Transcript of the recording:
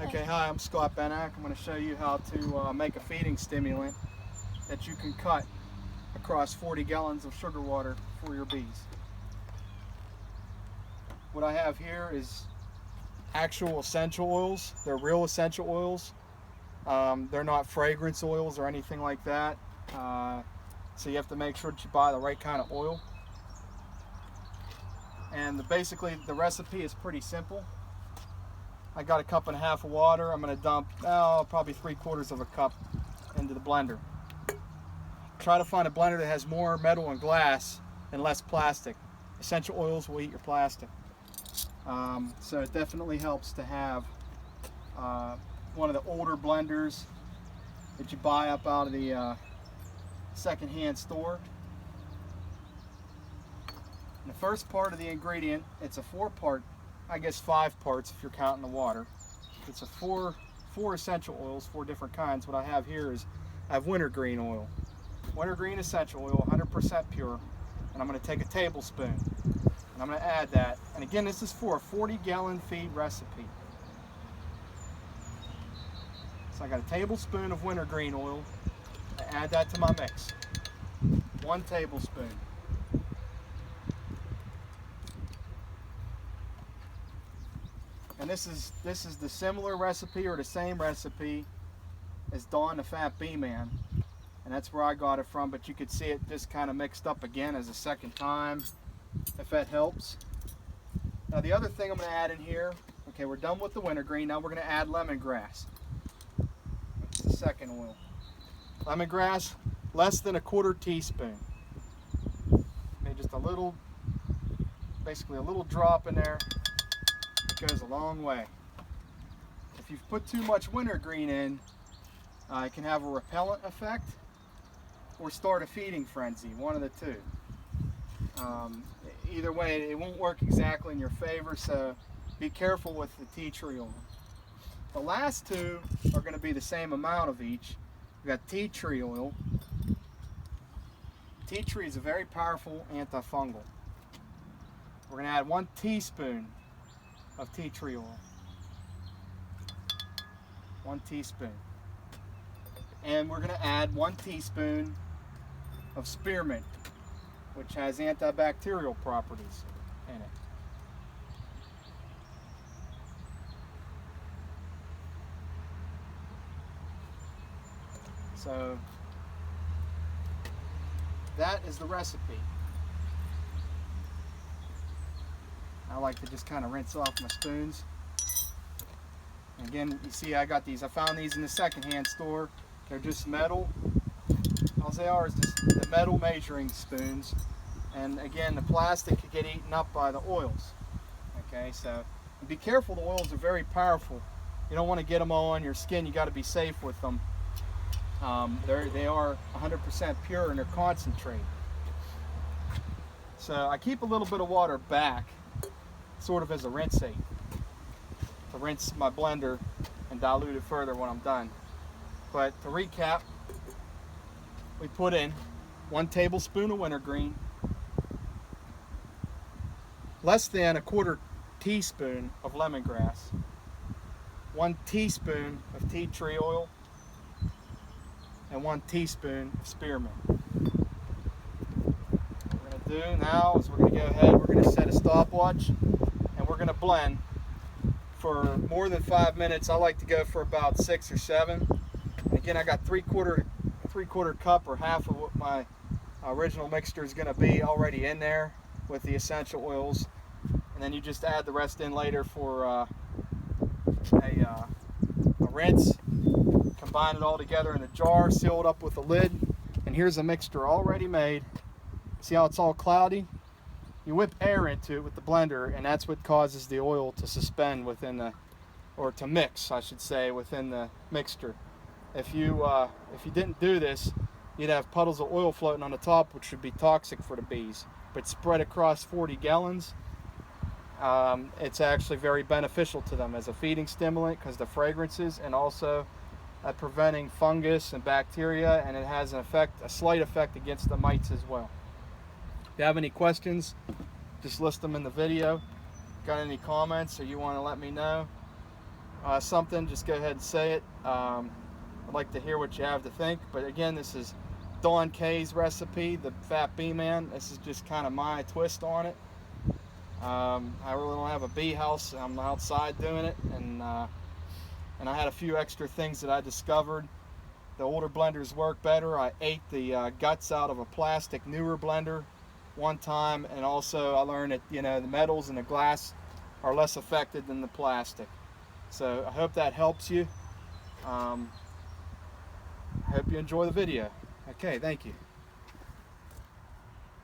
Okay, hi, I'm Scott Benak. I'm going to show you how to make a feeding stimulant that you can cut across 40 gallons of sugar water for your bees. What I have here is actual essential oils. They're real essential oils. They're not fragrance oils or anything like that. So you have to make sure that you buy the right kind of oil. And basically the recipe is pretty simple. I got a cup and a half of water. I'm going to dump probably 3/4 of a cup into the blender. Try to find a blender that has more metal and glass and less plastic. Essential oils will eat your plastic. So it definitely helps to have one of the older blenders that you buy up out of the secondhand store. And the first part of the ingredient, it's a 4-part, I guess 5 parts if you're counting the water. It's a four essential oils, 4 different kinds. What I have here is I have wintergreen oil. Wintergreen essential oil, 100% pure. And I'm going to take a tablespoon and I'm going to add that. And again, this is for a 40-gallon feed recipe. So I got a tablespoon of wintergreen oil. I add that to my mix. 1 tablespoon. And this is the similar recipe or the same recipe as Dawn the Fat Bee Man. And that's where I got it from, but you could see it just kind of mixed up again as a second time, if that helps. Now the other thing I'm going to add in here, okay, we're done with the wintergreen, now we're going to add lemongrass. That's the second oil. Lemongrass, less than a 1/4 teaspoon. Okay, just a little, basically a little drop in there. It goes a long way. If you've put too much wintergreen in, it can have a repellent effect or start a feeding frenzy, one of the two. Either way, it won't work exactly in your favor, so be careful with the tea tree oil. The last two are going to be the same amount of each. We've got tea tree oil. Tea tree is a very powerful antifungal. We're going to add 1 teaspoon of tea tree oil. 1 teaspoon. And we're going to add 1 teaspoon of spearmint, which has antibacterial properties in it. So that is the recipe. I like to just kind of rinse off my spoons. And again, you see I got these. I found these in the secondhand store. They're just metal. All they are is just the metal measuring spoons. And again, the plastic could get eaten up by the oils. Okay, so be careful. The oils are very powerful. You don't want to get them all on your skin. You got to be safe with them. They are 100% pure and they're concentrate. So I keep a little bit of water back, sort of as a rinse aid, to rinse my blender and dilute it further when I'm done. But to recap, we put in 1 tablespoon of wintergreen, less than a 1/4 teaspoon of lemongrass, 1 teaspoon of tea tree oil, and 1 teaspoon of spearmint. What we're going to do now is we're going to go ahead, we're going to set a stopwatch, and we're going to blend for more than 5 minutes. I like to go for about 6 or 7. And again, I got 3/4 cup or half of what my original mixture is going to be already in there with the essential oils. And then you just add the rest in later for a rinse. Combine it all together in a jar, seal it up with a lid. And here's a mixture already made. See how it's all cloudy? You whip air into it with the blender, and that's what causes the oil to suspend within the, or to mix, I should say, within the mixture. If you didn't do this, you'd have puddles of oil floating on the top, which would be toxic for the bees. But spread across 40 gallons, it's actually very beneficial to them as a feeding stimulant because the fragrances, and also at preventing fungus and bacteria, and it has an effect, a slight effect against the mites as well. If you have any questions, just list them in the video. Got any comments or you want to let me know, something, just go ahead and say it. I'd like to hear what you have to think. But again, this is Don K's recipe, the Fat Bee Man. This is just kind of my twist on it. I really don't have a bee house. I'm outside doing it, and I had a few extra things that I discovered. The older blenders work better. I ate the guts out of a plastic newer blender one time, and also I learned that, you know, the metals and the glass are less affected than the plastic. So I hope that helps you. I hope you enjoy the video. Okay, thank you.